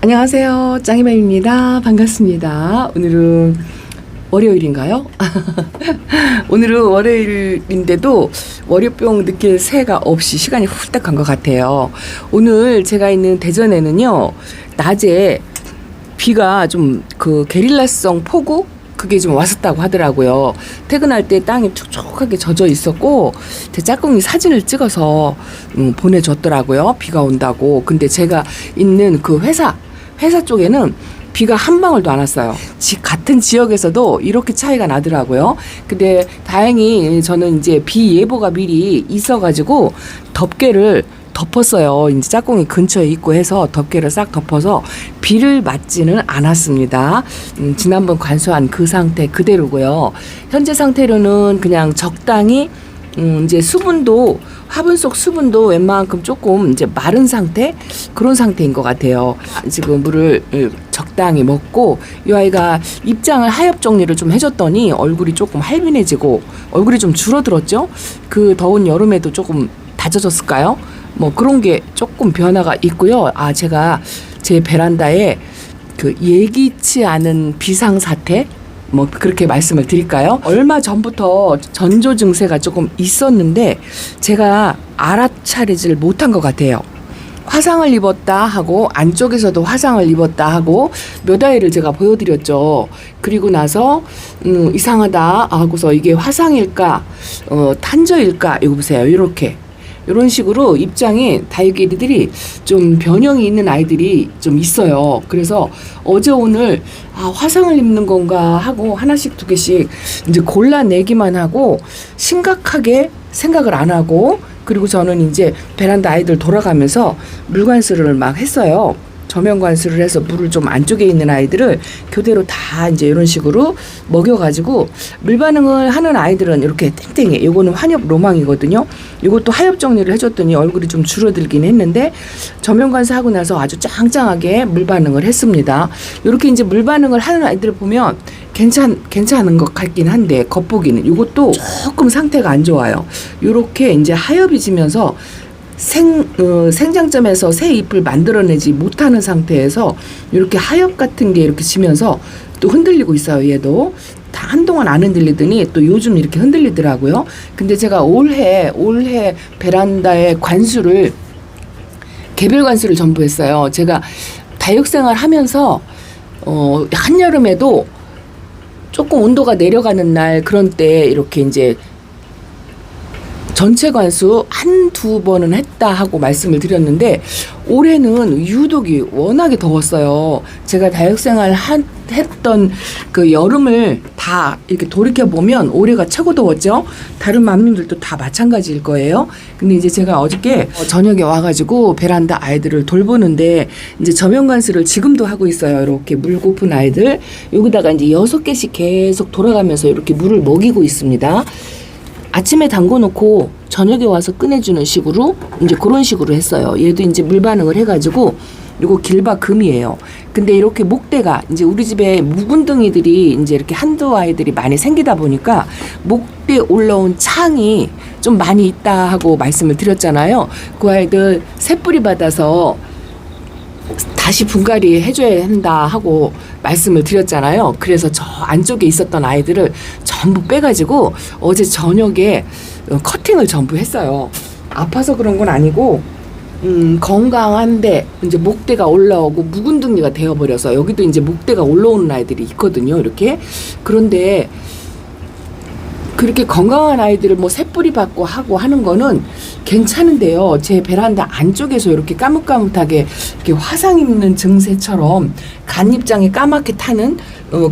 안녕하세요. 짱이맘입니다. 반갑습니다. 오늘은 월요일인가요? 오늘은 월요일인데도 월요병 느낄 새가 없이 시간이 후딱 간 것 같아요. 오늘 제가 있는 대전에는요, 낮에 비가 좀 게릴라성 폭우? 그게 좀 왔었다고 하더라고요. 퇴근할 때 땅이 촉촉하게 젖어 있었고, 제 짝꿍이 사진을 찍어서 보내줬더라고요. 비가 온다고. 근데 제가 있는 그 회사 쪽에는 비가 한 방울도 안 왔어요. 같은 지역에서도 이렇게 차이가 나더라고요. 근데 다행히 저는 이제 비 예보가 미리 있어가지고 덮개를 덮었어요. 이제 짝꿍이 근처에 있고 해서 덮개를 싹 덮어서 비를 맞지는 않았습니다. 지난번 관수한 그 상태 그대로고요. 현재 상태로는 그냥 적당히 이제 수분도 화분 속 수분도 웬만큼 조금 이제 마른 상태 그런 상태인 것 같아요. 지금 물을 적당히 먹고 이 아이가 입장을 하엽 정리를 좀 해줬더니 얼굴이 조금 할빈해지고 얼굴이 좀 줄어들었죠. 그 더운 여름에도 조금 다져졌을까요? 뭐 그런 게 조금 변화가 있고요. 제가 제 베란다에 예기치 않은 비상 사태 뭐 그렇게 말씀을 드릴까요? 얼마 전부터 전조 증세가 조금 있었는데 제가 알아차리질 못한 것 같아요. 화상을 입었다 하고 안쪽에서도 화상을 입었다 하고 몇 아이를 제가 보여드렸죠. 그리고 나서 이상하다 하고서 이게 화상일까 탄저일까 이거 보세요. 이런 식으로 입장에 다육이들이 좀 변형이 있는 아이들이 좀 있어요. 그래서 어제 오늘 화상을 입는 건가 하고 하나씩 두 개씩 이제 골라내기만 하고 심각하게 생각을 안 하고 그리고 저는 이제 베란다 아이들 돌아가면서 물관수를 막 했어요. 저면관수를 해서 물을 좀 안쪽에 있는 아이들을 교대로 다 이제 이런 식으로 먹여가지고 물 반응을 하는 아이들은 이렇게 땡땡해. 요거는 환엽 로망이거든요. 이것도 하엽 정리를 해줬더니 얼굴이 좀 줄어들긴 했는데 저면관수 하고 나서 아주 짱짱하게 물 반응을 했습니다. 이렇게 이제 물 반응을 하는 아이들을 보면 괜찮은 것 같긴 한데 겉보기는 이것도 조금 상태가 안 좋아요. 이렇게 이제 하엽이 지면서 생장점에서 새 잎을 만들어내지 못하는 상태에서 이렇게 하엽 같은 게 이렇게 지면서 또 흔들리고 있어요. 얘도 다 한동안 안 흔들리더니 또 요즘 이렇게 흔들리더라고요. 근데 제가 올해 베란다에 개별 관수를 전부 했어요. 제가 다육생활 하면서 한여름에도 조금 온도가 내려가는 날 그런 때 이렇게 이제 전체 관수 한두 번은 했다 하고 말씀을 드렸는데 올해는 유독이 워낙에 더웠어요. 제가 다육생활 했던 그 여름을 다 이렇게 돌이켜보면 올해가 최고 더웠죠. 다른 맘님들도 다 마찬가지일 거예요. 근데 이제 제가 어저께 저녁에 와가지고 베란다 아이들을 돌보는데 이제 저면관수를 지금도 하고 있어요. 이렇게 물 고픈 아이들 여기다가 이제 6개씩 계속 돌아가면서 이렇게 물을 먹이고 있습니다. 아침에 담궈놓고 저녁에 와서 꺼내주는 식으로 이제 그런 식으로 했어요. 얘도 이제 물 반응을 해가지고 이거 길바금이에요. 근데 이렇게 목대가 이제 우리 집에 묵은둥이들이 이제 이렇게 한두 아이들이 많이 생기다 보니까 목대 올라온 창이 좀 많이 있다 하고 말씀을 드렸잖아요. 그 아이들 새뿌리 받아서 다시 분갈이 해줘야 한다 하고 말씀을 드렸잖아요. 그래서 저 안쪽에 있었던 아이들을 전부 빼가지고 어제 저녁에 커팅을 전부 했어요. 아파서 그런 건 아니고 건강한데 이제 목대가 올라오고 묵은둥이가 되어버려서 여기도 이제 목대가 올라오는 아이들이 있거든요. 이렇게 그런데 그렇게 건강한 아이들을 뭐 새뿌리 받고 하고 하는 거는 괜찮은데요. 제 베란다 안쪽에서 이렇게 까뭇까뭇하게 이렇게 화상 입는 증세처럼 간입장이 까맣게 타는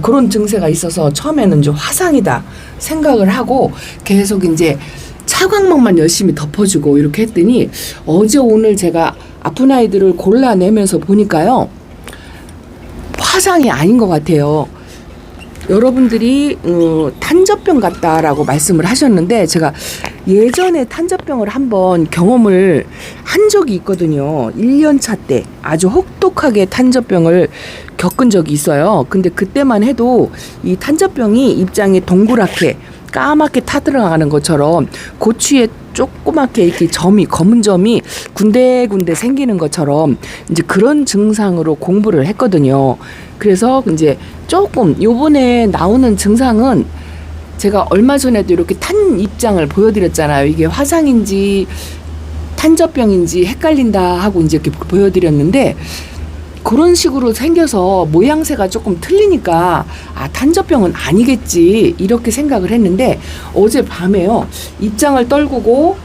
그런 증세가 있어서 처음에는 좀 화상이다 생각을 하고 계속 이제 차광막만 열심히 덮어주고 이렇게 했더니 어제 오늘 제가 아픈 아이들을 골라내면서 보니까요. 화상이 아닌 것 같아요. 여러분들이 탄저병 같다라고 말씀을 하셨는데 제가 예전에 탄저병을 한번 경험을 한 적이 있거든요. 1년차 때 아주 혹독하게 탄저병을 겪은 적이 있어요. 근데 그때만 해도 이 탄저병이 입장에 동그랗게 까맣게 타들어가는 것처럼 고추에 조그맣게 이렇게 점이 검은 점이 군데군데 생기는 것처럼 이제 그런 증상으로 공부를 했거든요. 그래서 이제 조금 요번에 나오는 증상은 제가 얼마 전에도 이렇게 탄 입장을 보여드렸잖아요. 이게 화상인지 탄저병인지 헷갈린다 하고 이제 이렇게 보여드렸는데 그런 식으로 생겨서 모양새가 조금 틀리니까 아 탄저병은 아니겠지 이렇게 생각을 했는데 어젯밤에요 입장을 떨구고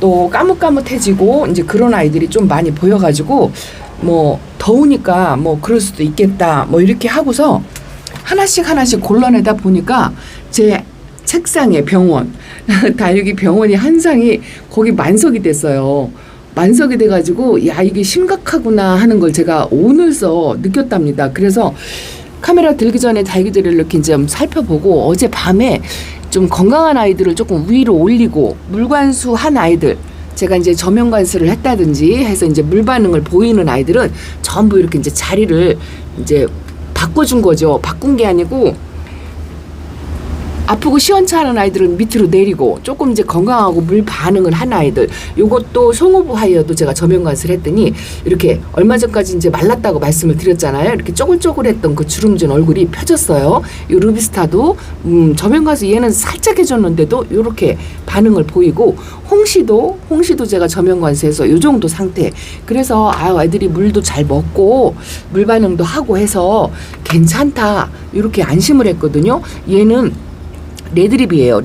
또 까뭇까뭇해지고 이제 그런 아이들이 좀 많이 보여가지고 뭐 더우니까 뭐 그럴 수도 있겠다 뭐 이렇게 하고서 하나씩 골라내다 보니까 제 책상에 병원 다육이 병원이 한 상이 거기 만석이 됐어요. 만석이 돼가지고 야 이게 심각하구나 하는 걸 제가 오늘서 느꼈답니다. 그래서 카메라 들기 전에 다육이들을 이렇게 이제 살펴보고 어제 밤에 좀 건강한 아이들을 조금 위로 올리고 물관수 한 아이들 제가 이제 저면관수를 했다든지 해서 이제 물 반응을 보이는 아이들은 전부 이렇게 이제 자리를 이제 바꿔준 거죠. 바꾼 게 아니고 아프고 시원찮은 아이들은 밑으로 내리고 조금 이제 건강하고 물 반응을 한 아이들 요것도 송호부 하이어도 제가 저면관수를 했더니 이렇게 얼마 전까지 이제 말랐다고 말씀을 드렸잖아요. 이렇게 쪼글쪼글했던 그 주름진 얼굴이 펴졌어요. 요 루비스타도 저면관수 얘는 살짝 해줬는데도 요렇게 반응을 보이고 홍시도 제가 저면관수해서 요 정도 상태. 그래서 아이들이 물도 잘 먹고 물 반응도 하고 해서 괜찮다 이렇게 안심을 했거든요. 얘는 레드립이에요.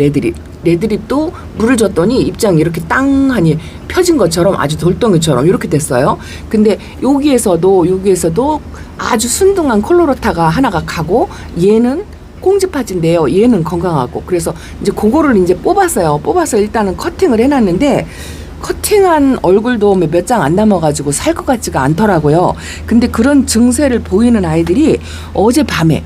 레드립도 물을 줬더니 입장이 이렇게 땅하니 펴진 것처럼 아주 돌덩이처럼 이렇게 됐어요. 근데 여기에서도 아주 순둥한 콜로로타가 하나가 가고 얘는 꽁지파지인데요. 얘는 건강하고 그래서 이제 그거를 이제 뽑아서 일단은 커팅을 해놨는데 커팅한 얼굴도 몇 장 안 남아가지고 살 것 같지가 않더라고요. 근데 그런 증세를 보이는 아이들이 어젯밤에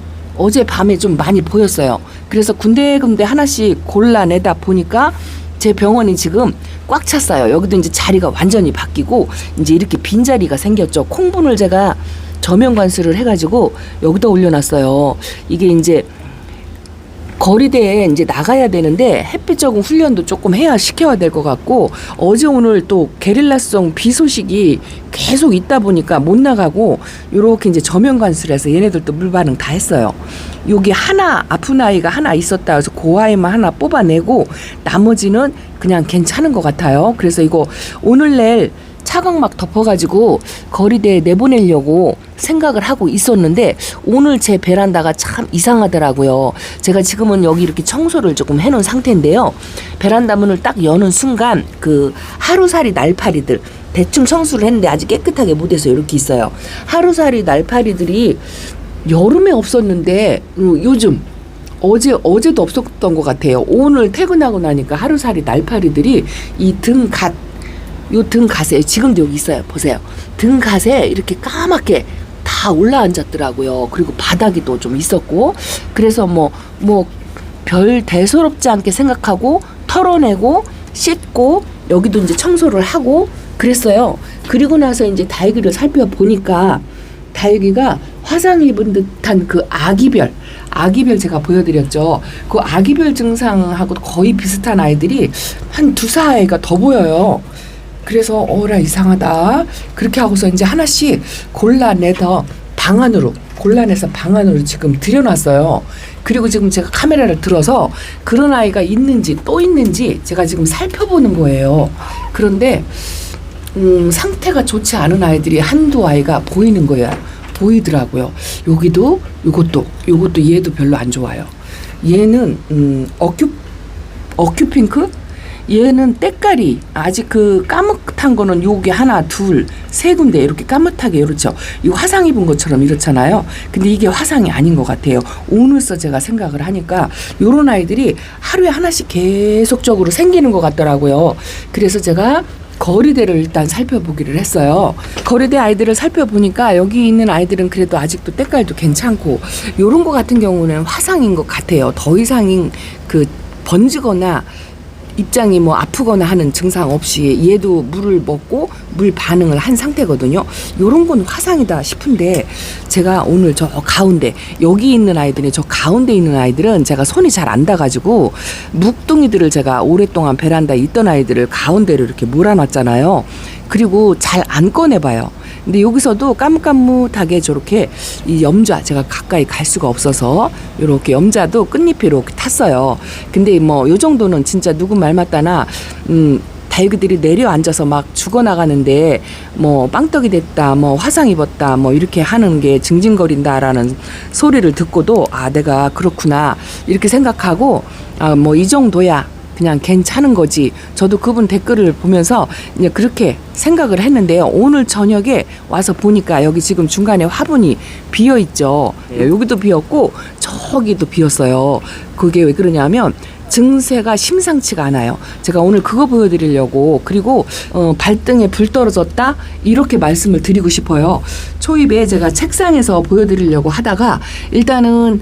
좀 많이 보였어요. 그래서 군데군데 하나씩 골라내다 보니까 제 병원이 지금 꽉 찼어요. 여기도 이제 자리가 완전히 바뀌고 이제 이렇게 빈자리가 생겼죠. 콩분을 제가 저면관수를 해가지고 여기다 올려놨어요. 이게 이제 거리대에 이제 나가야 되는데 햇빛 적응 훈련도 조금 시켜야 될 것 같고 어제 오늘 또 게릴라성 비 소식이 계속 있다 보니까 못 나가고 요렇게 이제 저면관수를 해서 얘네들도 물 반응 다 했어요. 여기 하나 아픈 아이가 하나 있었다 해서 그 아이만 하나 뽑아내고 나머지는 그냥 괜찮은 것 같아요. 그래서 이거 오늘 내일 차광막 덮어가지고 거리대에 내보내려고 생각을 하고 있었는데 오늘 제 베란다가 참 이상하더라고요. 제가 지금은 여기 이렇게 청소를 조금 해놓은 상태인데요. 베란다 문을 딱 여는 순간 그 하루살이 날파리들 대충 청소를 했는데 아직 깨끗하게 못해서 이렇게 있어요. 하루살이 날파리들이 여름에 없었는데 요즘 어제도 없었던 것 같아요. 오늘 퇴근하고 나니까 하루살이 날파리들이 이 등 갓에 지금도 여기 있어요. 보세요. 등 갓에 이렇게 까맣게 다 올라앉았더라고요. 그리고 바닥이도 좀 있었고 그래서 뭐 별 대수롭지 않게 생각하고 털어내고 씻고 여기도 이제 청소를 하고 그랬어요. 그리고 나서 이제 다육이를 살펴보니까 다육이가 화상 입은 듯한 그 아기별 제가 보여드렸죠. 그 아기별 증상하고 거의 비슷한 아이들이 한 2-4아이가 더 보여요. 그래서 어라 이상하다 그렇게 하고서 이제 하나씩 골라내서 방 안으로 지금 들여놨어요. 그리고 지금 제가 카메라를 들어서 그런 아이가 있는지 또 있는지 제가 지금 살펴보는 거예요. 그런데 상태가 좋지 않은 아이들이 한두 아이가 보이는 거예요. 보이더라고요. 여기도 요것도 얘도 별로 안 좋아요. 얘는 어큐핑크? 얘는 때깔이 아직 그 까뭇한 거는 요게 하나, 둘, 세 군데 이렇게 까뭇하게 이렇죠. 이 화상 입은 것처럼 이렇잖아요. 근데 이게 화상이 아닌 것 같아요. 오늘서 제가 생각을 하니까 요런 아이들이 하루에 하나씩 계속적으로 생기는 것 같더라고요. 그래서 제가 거리대를 일단 살펴보기를 했어요. 거리대 아이들을 살펴보니까 여기 있는 아이들은 그래도 아직도 때깔도 괜찮고 요런 거 같은 경우는 화상인 것 같아요. 더 이상인 그 번지거나 입장이 뭐 아프거나 하는 증상 없이 얘도 물을 먹고 물 반응을 한 상태거든요. 요런 건 화상이다 싶은데 제가 오늘 저 가운데 여기 있는 아이들이 저 가운데 있는 아이들은 제가 손이 잘 안 닿아가지고 묵둥이들을 제가 오랫동안 베란다에 있던 아이들을 가운데로 이렇게 몰아놨잖아요. 그리고 잘 안 꺼내봐요. 근데 여기서도 까뭇까뭇하게 저렇게 이 염자 제가 가까이 갈 수가 없어서 이렇게 염자도 끝잎이 이렇게 탔어요. 근데 뭐 요 정도는 진짜 누구 말 맞다나 다육이들이 내려앉아서 막 죽어나가는데 뭐 빵떡이 됐다 뭐 화상 입었다 뭐 이렇게 하는 게 징징거린다라는 소리를 듣고도 아 내가 그렇구나 이렇게 생각하고 아 뭐 이 정도야 그냥 괜찮은 거지. 저도 그분 댓글을 보면서 이제 그렇게 생각을 했는데요. 오늘 저녁에 와서 보니까 여기 지금 중간에 화분이 비어 있죠. 여기도 비었고 저기도 비었어요. 그게 왜 그러냐면 증세가 심상치가 않아요. 제가 오늘 그거 보여드리려고 그리고 발등에 불 떨어졌다 이렇게 말씀을 드리고 싶어요. 초입에 제가 책상에서 보여드리려고 하다가 일단은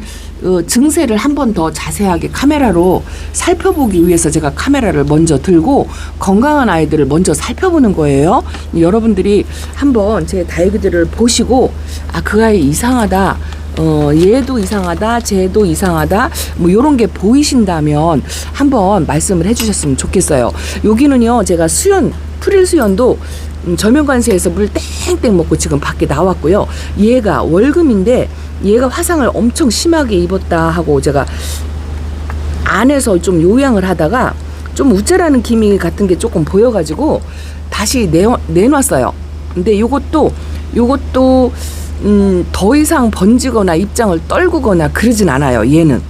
증세를 한 번 더 자세하게 카메라로 살펴보기 위해서 제가 카메라를 먼저 들고 건강한 아이들을 먼저 살펴보는 거예요. 여러분들이 한번 제 다육이들을 보시고 아, 그 아이 이상하다. 얘도 이상하다, 쟤도 이상하다, 뭐 요런 게 보이신다면 한번 말씀을 해주셨으면 좋겠어요. 여기는요, 제가 프릴 수연도 저면관세에서 물 땡땡 먹고 지금 밖에 나왔고요. 얘가 월금인데 얘가 화상을 엄청 심하게 입었다 하고 제가 안에서 좀 요양을 하다가 좀 우째라는 기미 같은 게 조금 보여가지고 다시 내놨어요. 근데 요것도 더 이상 번지거나 입장을 떨구거나 그러진 않아요. 얘는.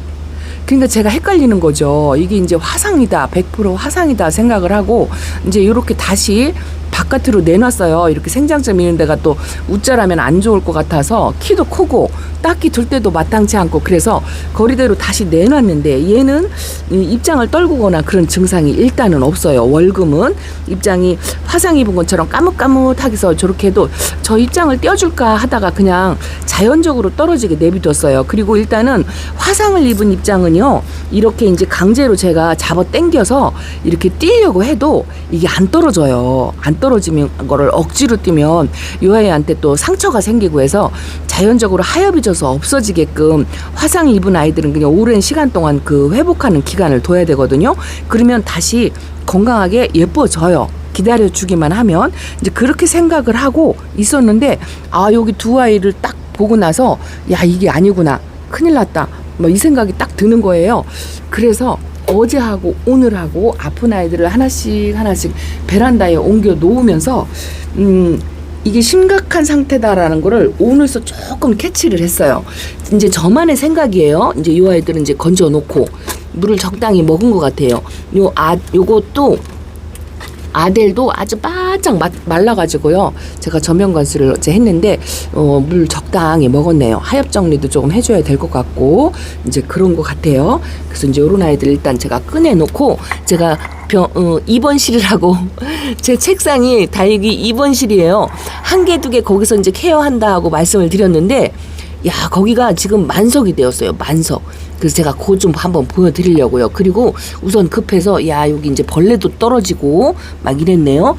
그러니까 제가 헷갈리는 거죠. 이게 이제 화상이다, 100% 화상이다 생각을 하고 이제 이렇게 다시 바깥으로 내놨어요. 이렇게 생장점 있는 데가 또 우짜라면 안 좋을 것 같아서 키도 크고 딱히 둘 때도 마땅치 않고 그래서 거리대로 다시 내놨는데 얘는 입장을 떨구거나 그런 증상이 일단은 없어요. 월금은 입장이 화상 입은 것처럼 까뭇까뭇하게서 저렇게 해도 저 입장을 떼어줄까 하다가 그냥 자연적으로 떨어지게 내비뒀어요. 그리고 일단은 화상을 입은 입장은요 이렇게 이제 강제로 제가 잡아 당겨서 이렇게 띄려고 해도 이게 안 떨어져요. 안 떨어지면 거를 억지로 뛰면 이 아이한테 또 상처가 생기고 해서 자연적으로 하엽이 져서 없어지게끔 화상 입은 아이들은 그냥 오랜 시간 동안 그 회복하는 기간을 둬야 되거든요. 그러면 다시 건강하게 예뻐져요. 기다려주기만 하면 이제 그렇게 생각을 하고 있었는데 아 여기 두 아이를 딱 보고 나서 야 이게 아니구나 큰일 났다 뭐 이 생각이 딱 드는 거예요. 그래서 어제하고 오늘하고 아픈 아이들을 하나씩 베란다에 옮겨 놓으면서 이게 심각한 상태다라는 거를 오늘서 조금 캐치를 했어요. 이제 저만의 생각이에요. 이제 이 아이들은 이제 건져 놓고 물을 적당히 먹은 것 같아요. 요것도 아델도 아주 바짝 말라가지고요. 제가 저면관수를 어제 했는데 물 적당히 먹었네요. 하엽 정리도 조금 해줘야 될 것 같고 이제 그런 것 같아요. 그래서 이제 요런 아이들 일단 제가 꺼내놓고 제가 입원실이라고 제 책상이 다육이 입원실이에요. 한 개, 두 개 거기서 이제 케어한다 하고 말씀을 드렸는데 야 거기가 지금 만석이 되었어요. 만석. 그래서 제가 그거 좀 한번 보여드리려고요. 그리고 우선 급해서 야 여기 이제 벌레도 떨어지고 막 이랬네요.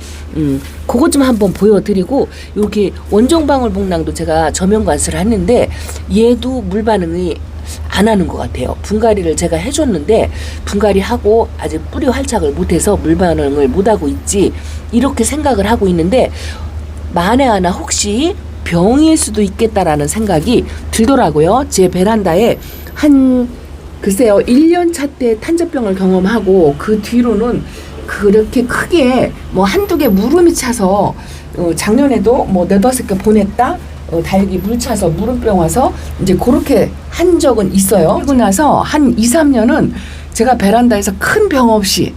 그거 좀 한번 보여드리고 여기 원종방울복랑도 제가 저면관수를 했는데 얘도 물 반응이 안 하는 것 같아요. 분갈이를 제가 해줬는데 분갈이하고 아직 뿌리 활착을 못해서 물 반응을 못하고 있지 이렇게 생각을 하고 있는데 만에 하나 혹시 병일 수도 있겠다라는 생각이 들더라고요. 제 베란다에 글쎄요 1년 차 때 탄저병을 경험하고 그 뒤로는 그렇게 크게 뭐 한두 개 물음이 차서 작년에도 뭐 4-5개 보냈다 다육이 물 차서 물음병 와서 이제 그렇게 한 적은 있어요. 그리고 나서 한 2-3년은 제가 베란다에서 큰 병 없이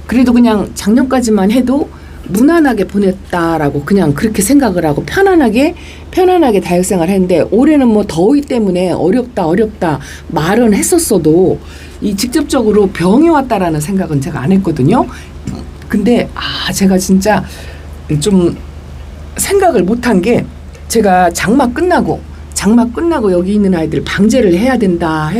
그래도 그냥 작년까지만 해도 무난하게 보냈다라고 그냥 그렇게 생각을 하고 편안하게 다육생활 했는데 올해는 뭐 더위 때문에 어렵다 말은 했었어도 이 직접적으로 병이 왔다라는 생각은 제가 안 했거든요. 근데 제가 진짜 좀 생각을 못한 게 제가 장마 끝나고 장마 끝나고 여기 있는 아이들 방제를 해야 된다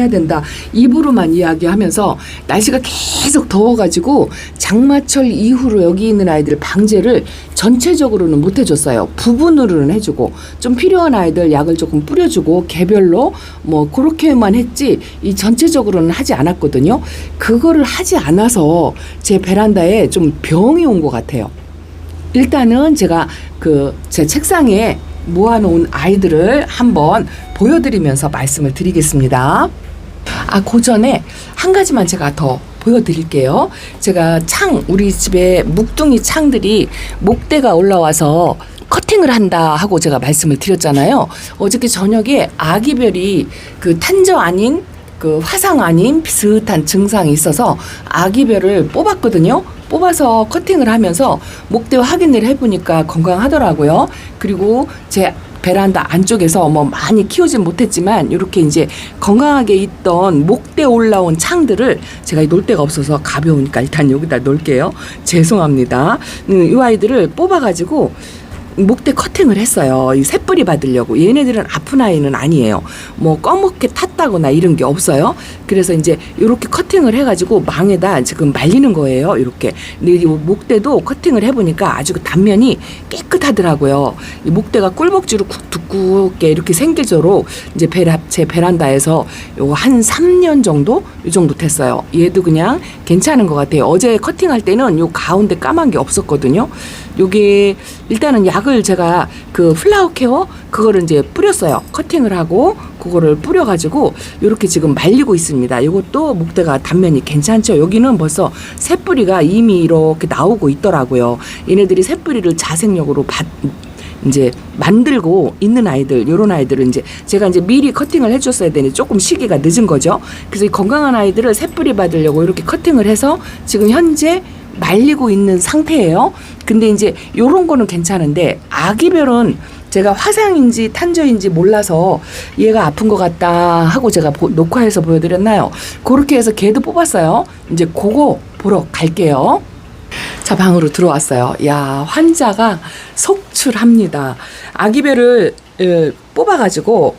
입으로만 이야기하면서 날씨가 계속 더워가지고 장마철 이후로 여기 있는 아이들 방제를 전체적으로는 못 해줬어요. 부분으로는 해주고 좀 필요한 아이들 약을 조금 뿌려주고 개별로 뭐 그렇게만 했지 이 전체적으로는 하지 않았거든요. 그거를 하지 않아서 제 베란다에 좀 병이 온 것 같아요. 일단은 제가 제 책상에 모아놓은 아이들을 한번 보여드리면서 말씀을 드리겠습니다. 그 전에 한 가지만 제가 더 보여드릴게요. 제가 우리 집에 묵둥이 창들이 목대가 올라와서 커팅을 한다 하고 제가 말씀을 드렸잖아요. 어저께 저녁에 아기별이 탄저 아닌 화상 아닌 비슷한 증상이 있어서 아기별을 뽑았거든요. 뽑아서 커팅을 하면서 목대 확인을 해보니까 건강하더라고요. 그리고 제 베란다 안쪽에서 뭐 많이 키우진 못했지만 이렇게 이제 건강하게 있던 목대 올라온 창들을 제가 놓을 데가 없어서 가벼우니까 일단 여기다 놓을게요. 죄송합니다. 이 아이들을 뽑아가지고 목대 커팅을 했어요. 이 새뿌리 받으려고. 얘네들은 아픈 아이는 아니에요. 뭐 검게 탔다거나 이런 게 없어요. 그래서 이제 이렇게 커팅을 해가지고 망에다 지금 말리는 거예요. 이렇게. 근데 이 목대도 커팅을 해보니까 아주 단면이 깨끗하더라고요. 이 목대가 꿀벅지로 두껍게 이렇게 생기도록 이제 제 베란다에서 요거 한 3년 정도? 이 정도 됐어요. 얘도 그냥 괜찮은 것 같아요. 어제 커팅할 때는 요 가운데 까만 게 없었거든요. 요게 일단은 약을 제가 플라워 케어 그거를 이제 뿌렸어요. 커팅을 하고 그거를 뿌려가지고 요렇게 지금 말리고 있습니다. 요것도 목대가 단면이 괜찮죠. 여기는 벌써 새뿌리가 이미 이렇게 나오고 있더라고요. 얘네들이 새뿌리를 자생력으로 이제 만들고 있는 아이들, 요런 아이들은 이제 제가 이제 미리 커팅을 해줬어야 되니 조금 시기가 늦은 거죠. 그래서 이 건강한 아이들을 새뿌리 받으려고 이렇게 커팅을 해서 지금 현재 말리고 있는 상태예요. 근데 이제 요런 거는 괜찮은데 아기별은 제가 화상인지 탄저인지 몰라서 얘가 아픈 것 같다 하고 제가 녹화해서 보여드렸나요? 그렇게 해서 걔도 뽑았어요. 이제 그거 보러 갈게요. 자, 방으로 들어왔어요. 야, 환자가 속출합니다. 아기별을 뽑아가지고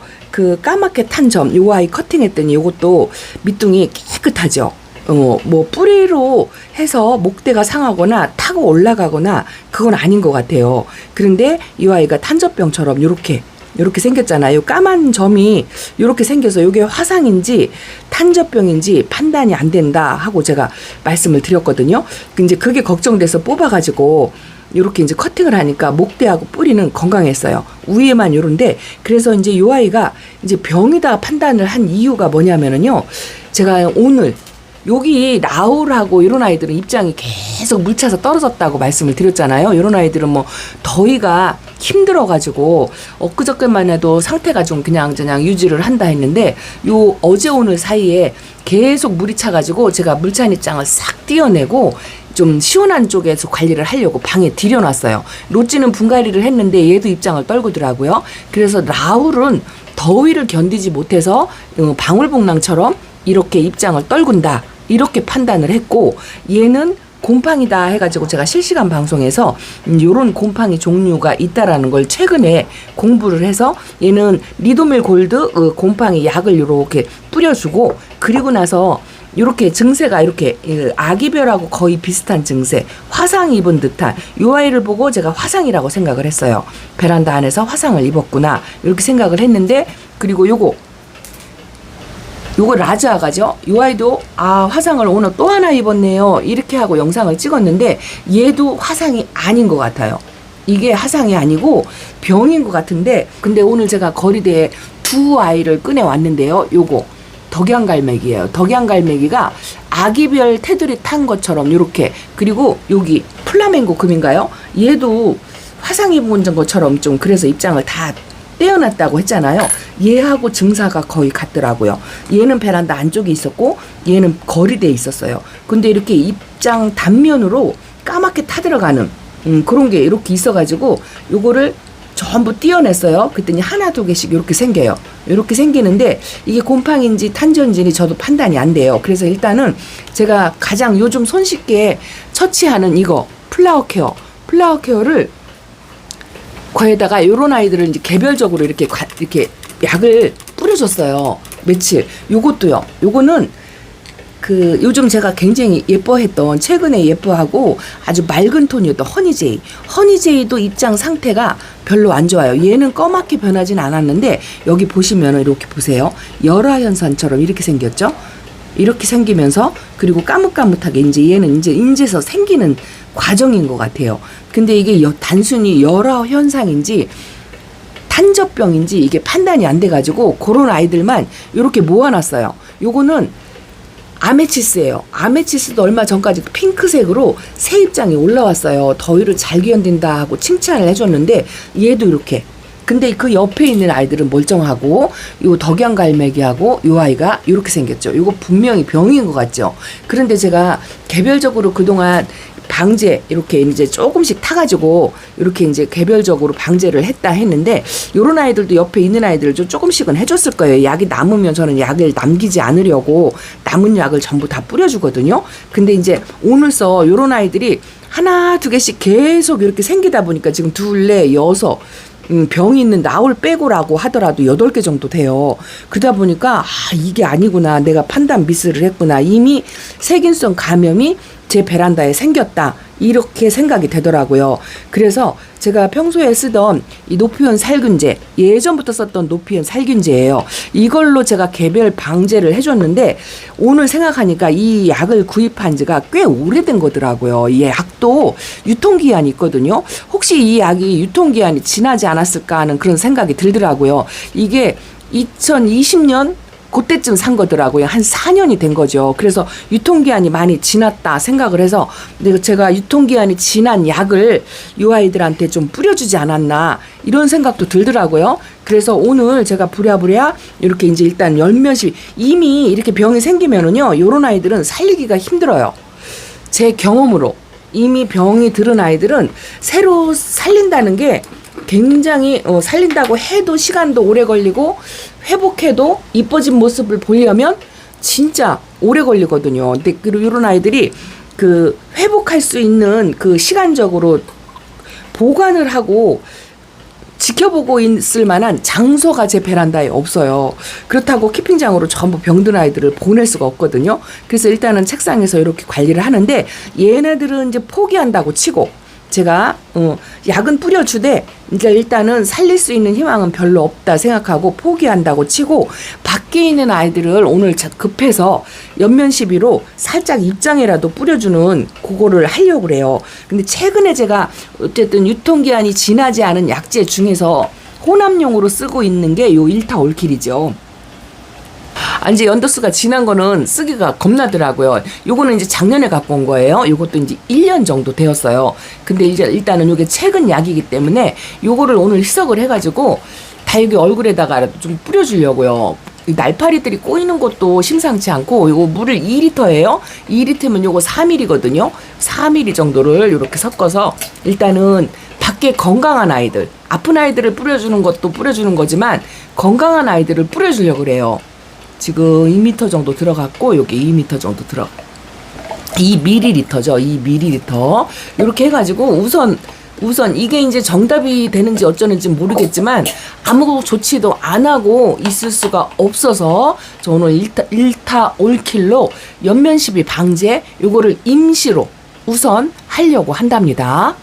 까맣게 탄 점, 요 아이 커팅했더니 요것도 밑둥이 깨끗하죠. 뭐 뿌리로 해서 목대가 상하거나 타고 올라가거나 그건 아닌 것 같아요. 그런데 이 아이가 탄저병처럼 요렇게 생겼잖아요. 까만 점이 요렇게 생겨서 요게 화상인지 탄저병인지 판단이 안 된다 하고 제가 말씀을 드렸거든요. 이제 그게 걱정돼서 뽑아가지고 요렇게 이제 커팅을 하니까 목대하고 뿌리는 건강했어요. 위에만 요런데 그래서 이제 요 아이가 이제 병이다 판단을 한 이유가 뭐냐면은요. 제가 오늘 여기 라울하고 이런 아이들은 입장이 계속 물 차서 떨어졌다고 말씀을 드렸잖아요. 이런 아이들은 뭐 더위가 힘들어가지고 엊그저께만 해도 상태가 좀 그냥 유지를 한다 했는데 요 어제 오늘 사이에 계속 물이 차가지고 제가 물찬 입장을 싹 띄어내고 좀 시원한 쪽에서 관리를 하려고 방에 들여놨어요. 로찌는 분갈이를 했는데 얘도 입장을 떨구더라고요. 그래서 라울은 더위를 견디지 못해서 방울복랑처럼 이렇게 입장을 떨군다 이렇게 판단을 했고 얘는 곰팡이다 해가지고 제가 실시간 방송에서 요런 곰팡이 종류가 있다라는 걸 최근에 공부를 해서 얘는 리도밀 골드 곰팡이 약을 이렇게 뿌려주고 그리고 나서 이렇게 증세가 이렇게 아기별하고 거의 비슷한 증세 화상 입은 듯한 요 아이를 보고 제가 화상이라고 생각을 했어요. 베란다 안에서 화상을 입었구나 이렇게 생각을 했는데 그리고 요거 라즈아가죠. 요 아이도 화상을 오늘 또 하나 입었네요. 이렇게 하고 영상을 찍었는데 얘도 화상이 아닌 것 같아요. 이게 화상이 아니고 병인 것 같은데 근데 오늘 제가 거리대에 두 아이를 꺼내 왔는데요. 요거 덕양갈매기예요. 덕양갈매기가 아기별 테두리 탄 것처럼 요렇게 그리고 여기 플라멩고 금인가요? 얘도 화상 입은 것처럼 좀 그래서 입장을 다 떼어놨다고 했잖아요. 얘하고 증사가 거의 같더라고요. 얘는 베란다 안쪽에 있었고 얘는 거리대에 있었어요. 근데 이렇게 입장 단면으로 까맣게 타들어가는 그런 게 이렇게 있어가지고 요거를 전부 띄어냈어요. 그랬더니 하나 두 개씩 이렇게 생겨요. 이렇게 생기는데 이게 곰팡인지 탄저인지 저도 판단이 안 돼요. 그래서 일단은 제가 가장 요즘 손쉽게 처치하는 이거 플라워 케어를 거기다가 요런 아이들을 이제 개별적으로 이렇게 약을 뿌려줬어요. 며칠. 요것도요. 요거는 요즘 제가 굉장히 예뻐했던, 최근에 예뻐하고 아주 맑은 톤이었던 허니제이. 허니제이도 입장 상태가 별로 안 좋아요. 얘는 검맣게 변하진 않았는데, 여기 보시면은 이렇게 보세요. 열화 현상처럼 이렇게 생겼죠? 이렇게 생기면서, 그리고 까뭇까뭇하게 이제 얘는 이제 인제서 생기는 과정인 것 같아요. 근데 이게 단순히 열화 현상인지, 탄저병인지 이게 판단이 안 돼가지고, 그런 아이들만 이렇게 모아놨어요. 요거는 아메치스예요. 아메치스도 얼마 전까지 핑크색으로 새 입장이 올라왔어요. 더위를 잘 견딘다 하고 칭찬을 해줬는데 얘도 이렇게. 근데 그 옆에 있는 아이들은 멀쩡하고 요 덕양갈매기하고 요 아이가 이렇게 생겼죠. 요거 분명히 병인 것 같죠. 그런데 제가 개별적으로 그동안 방제 이렇게 이제 조금씩 타가지고 이렇게 이제 개별적으로 방제를 했는데 요런 아이들도 옆에 있는 아이들을 좀 조금씩은 해줬을 거예요. 약이 남으면 저는 약을 남기지 않으려고 남은 약을 전부 다 뿌려주거든요. 근데 이제 오늘서 요런 아이들이 하나 두 개씩 계속 이렇게 생기다 보니까 지금 둘, 넷, 여섯 병이 있는 나올 빼고라고 하더라도 8개 정도 돼요. 그러다 보니까 이게 아니구나. 내가 판단 미스를 했구나. 이미 세균성 감염이 제 베란다에 생겼다. 이렇게 생각이 되더라고요. 그래서 제가 평소에 쓰던 이 노피온 살균제, 예전부터 썼던 노피온 살균제예요. 이걸로 제가 개별 방제를 해줬는데 오늘 생각하니까 이 약을 구입한 지가 꽤 오래된 거더라고요. 이 약도 유통기한이 있거든요. 혹시 이 약이 유통기한이 지나지 않았을까 하는 그런 생각이 들더라고요. 이게 2020년 그때쯤 산 거더라고요. 한 4년이 된 거죠. 그래서 유통기한이 많이 지났다 생각을 해서 제가 유통기한이 지난 약을 이 아이들한테 좀 뿌려주지 않았나 이런 생각도 들더라고요. 그래서 오늘 제가 부랴부랴 이렇게 이제 일단 열몇이 이미 이렇게 병이 생기면은요, 요런 아이들은 살리기가 힘들어요. 제 경험으로 이미 병이 들은 아이들은 새로 살린다는 게 굉장히 살린다고 해도 시간도 오래 걸리고 회복해도 이뻐진 모습을 보려면 진짜 오래 걸리거든요. 근데 그리고 이런 아이들이 회복할 수 있는 시간적으로 보관을 하고 지켜보고 있을 만한 장소가 제 베란다에 없어요. 그렇다고 키핑장으로 전부 병든 아이들을 보낼 수가 없거든요. 그래서 일단은 책상에서 이렇게 관리를 하는데 얘네들은 이제 포기한다고 치고 제가 약은 뿌려주되 이제 일단은 살릴 수 있는 희망은 별로 없다 생각하고 포기한다고 치고 밖에 있는 아이들을 오늘 급해서 연면 시비로 살짝 입장에라도 뿌려주는 그거를 하려고 그래요. 근데 최근에 제가 어쨌든 유통기한이 지나지 않은 약제 중에서 혼합용으로 쓰고 있는 게 요 일타 올킬이죠. 이제 연도수가 지난 거는 쓰기가 겁나더라고요. 요거는 이제 작년에 갖고 온 거예요. 요것도 이제 1년 정도 되었어요. 근데 이제 일단은 요게 최근 약이기 때문에 요거를 오늘 희석을 해가지고 다 여기 얼굴에다가 좀 뿌려주려고요. 날파리들이 꼬이는 것도 심상치 않고 요거 물을 2리터예요. 2리터면 요거 4ml거든요. 4ml 정도를 이렇게 섞어서 일단은 밖에 건강한 아이들, 아픈 아이들을 뿌려주는 것도 뿌려주는 거지만 건강한 아이들을 뿌려주려고 그래요. 지금 2m 정도 들어갔고 여기 2m 정도 2ml죠. 2ml 이렇게 해가지고 우선 이게 이제 정답이 되는지 어쩌는지 모르겠지만 아무 조치도 안 하고 있을 수가 없어서 저 오늘 1타 올킬로 연면 시비 방제 요거를 임시로 우선 하려고 한답니다.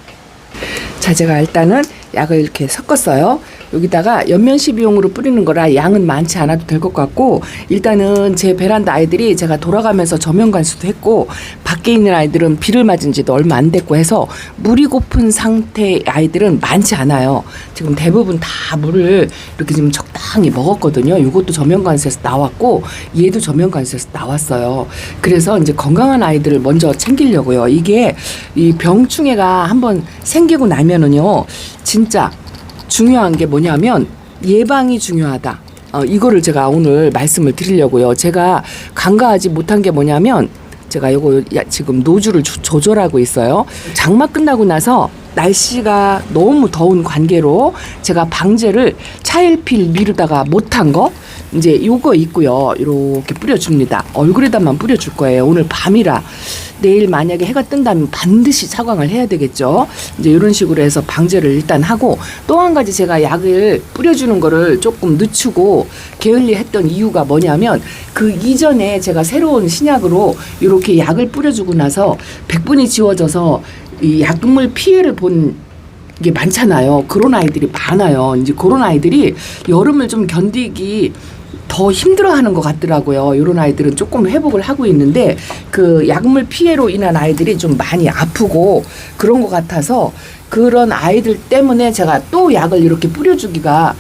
자, 제가 일단은 약을 이렇게 섞었어요. 여기다가 연면 시비용으로 뿌리는 거라 양은 많지 않아도 될 것 같고 일단은 제 베란다 아이들이 제가 돌아가면서 저면 관수도 했고 밖에 있는 아이들은 비를 맞은 지도 얼마 안 됐고 해서 물이 고픈 상태의 아이들은 많지 않아요. 지금 대부분 다 물을 이렇게 지금 적당히 먹었거든요. 이것도 저면 관수에서 나왔고 얘도 저면 관수에서 나왔어요. 그래서 이제 건강한 아이들을 먼저 챙기려고요. 이게 이 병충해가 한번 생기고 나면은요 진짜 중요한 게 뭐냐면 예방이 중요하다. 이거를 제가 오늘 말씀을 드리려고요. 제가 간과하지 못한 게 뭐냐면 제가 이거 지금 노주를 조절하고 있어요. 장마 끝나고 나서 날씨가 너무 더운 관계로 제가 방제를 차일피일 미루다가 못한 거 이제 요거 있고요. 이렇게 뿌려줍니다. 얼굴에다만 뿌려줄 거예요. 오늘 밤이라 내일 만약에 해가 뜬다면 반드시 차광을 해야 되겠죠. 이제 이런 식으로 해서 방제를 일단 하고, 또 한 가지 제가 약을 뿌려주는 거를 조금 늦추고 게을리 했던 이유가 뭐냐면, 그 이전에 제가 새로운 신약으로 이렇게 약을 뿌려주고 나서 백분이 지워져서 이 약물 피해를 본 게 많잖아요. 그런 아이들이 많아요. 이제 그런 아이들이 여름을 좀 견디기 더 힘들어하는 것 같더라고요. 이런 아이들은 조금 회복을 하고 있는데, 그 약물 피해로 인한 아이들이 좀 많이 아프고 그런 것 같아서, 그런 아이들 때문에 제가 또 약을 이렇게 뿌려주기가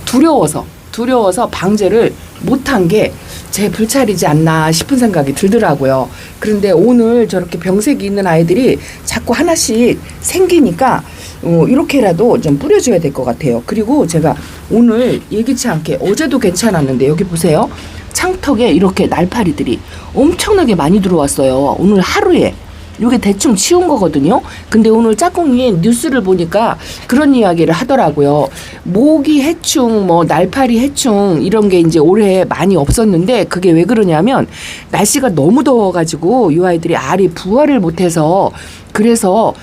두려워서 방제를 못한 게 제 불찰이지 않나 싶은 생각이 들더라고요. 그런데 오늘 저렇게 병색이 있는 아이들이 자꾸 하나씩 생기니까 이렇게라도 좀 뿌려줘야 될 것 같아요. 그리고 제가 오늘 예기치 않게, 어제도 괜찮았는데 여기 보세요. 창턱에 이렇게 날파리들이 엄청나게 많이 들어왔어요. 오늘 하루에. 이게 대충 치운 거거든요. 근데 오늘 짝꿍이 뉴스를 보니까 그런 이야기를 하더라고요. 모기 해충, 뭐 날파리 해충 이런 게 이제 올해 많이 없었는데, 그게 왜 그러냐면 날씨가 너무 더워가지고 이 아이들이 알이 부화를 못해서, 그래서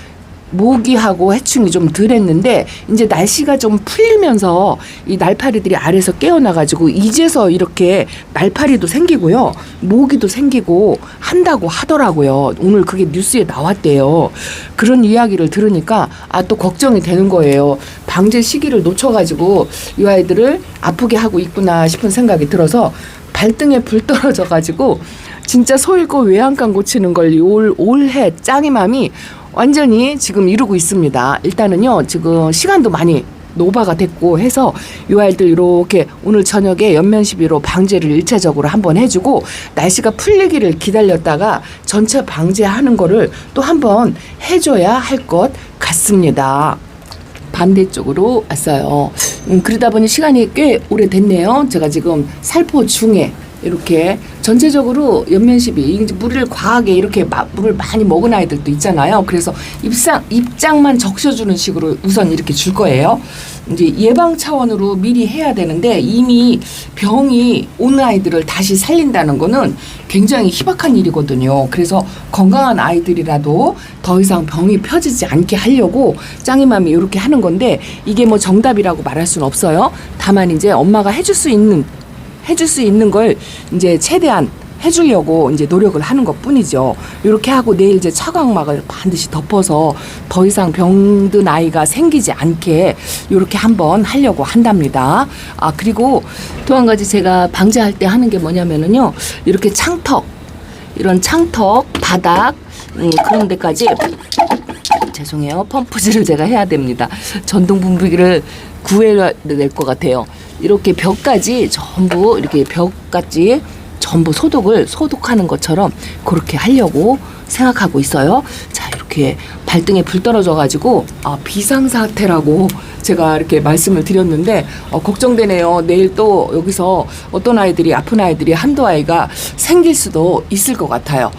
모기하고 해충이 좀 덜했는데, 이제 날씨가 좀 풀리면서 이 날파리들이 알에서 깨어나가지고 이제서 이렇게 날파리도 생기고요, 모기도 생기고 한다고 하더라고요. 오늘 그게 뉴스에 나왔대요. 그런 이야기를 들으니까 또 걱정이 되는 거예요. 방제 시기를 놓쳐가지고 이 아이들을 아프게 하고 있구나 싶은 생각이 들어서 발등에 불 떨어져가지고 진짜 소일고 외양간 고치는 걸 올해 짱이맘이 완전히 지금 이루고 있습니다. 일단은요, 지금 시간도 많이 노바가 됐고 해서 이 아이들 이렇게 오늘 저녁에 연면시비로 방제를 1차적으로 한번 해주고, 날씨가 풀리기를 기다렸다가 전체 방제하는 거를 또 한번 해줘야 할 것 같습니다. 반대쪽으로 왔어요. 그러다 보니 시간이 꽤 오래됐네요. 제가 지금 살포 중에 이렇게 전체적으로 연면시비, 물을 과하게 이렇게 물을 많이 먹은 아이들도 있잖아요. 그래서 입장만 적셔주는 식으로 우선 이렇게 줄 거예요. 이제 예방 차원으로 미리 해야 되는데, 이미 병이 온 아이들을 다시 살린다는 거는 굉장히 희박한 일이거든요. 그래서 건강한 아이들이라도 더 이상 병이 펴지지 않게 하려고 짱이맘이 이렇게 하는 건데, 이게 뭐 정답이라고 말할 수는 없어요. 다만 이제 엄마가 해줄 수 있는 걸 이제 최대한 해주려고 이제 노력을 하는 것 뿐이죠. 이렇게 하고 내일 이제 차광막을 반드시 덮어서 더 이상 병든 아이가 생기지 않게 이렇게 한번 하려고 한답니다. 그리고 또 한 가지 제가 방제할 때 하는 게 뭐냐면은요, 이렇게 이런 창턱, 바닥, 그런 데까지, 죄송해요, 펌프질을 제가 해야 됩니다. 전동 분비기를 구해야 될 것 같아요. 이렇게 벽까지 전부, 이렇게 벽까지 전부 소독하는 것처럼 그렇게 하려고 생각하고 있어요. 자, 이렇게 발등에 불 떨어져가지고 비상사태라고 제가 이렇게 말씀을 드렸는데 걱정되네요. 내일 또 여기서 어떤 아이들이, 아픈 아이들이 한두 아이가 생길 수도 있을 것 같아요.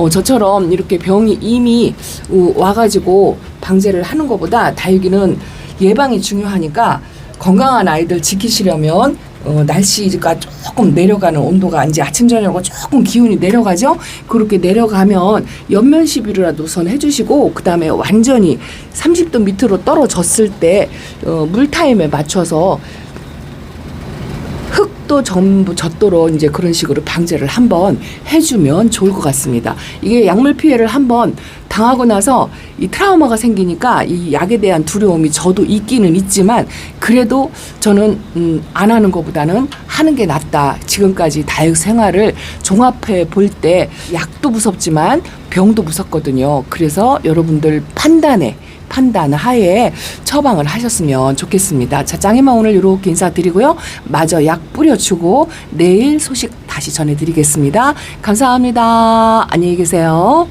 저처럼 이렇게 병이 이미 와가지고 방제를 하는 것보다 다육이는 예방이 중요하니까, 건강한 아이들 지키시려면 날씨가 조금 내려가는, 온도가 이제 아침 저녁으로 조금 기온이 내려가죠. 그렇게 내려가면 연면 시비라도 우선 해주시고, 그 다음에 완전히 30도 밑으로 떨어졌을 때 물타임에 맞춰서 흙도 전부 젖도록 이제 그런 식으로 방제를 한번 해주면 좋을 것 같습니다. 이게 약물 피해를 한번 당하고 나서 이 트라우마가 생기니까 이 약에 대한 두려움이 저도 있기는 있지만, 그래도 저는 안 하는 것보다는 하는 게 낫다. 지금까지 다육 생활을 종합해 볼 때 약도 무섭지만 병도 무섭거든요. 그래서 여러분들 판단 하에 처방을 하셨으면 좋겠습니다. 자, 짱이맘 오늘 이렇게 인사드리고요. 마저 약 뿌려주고 내일 소식 다시 전해드리겠습니다. 감사합니다. 안녕히 계세요.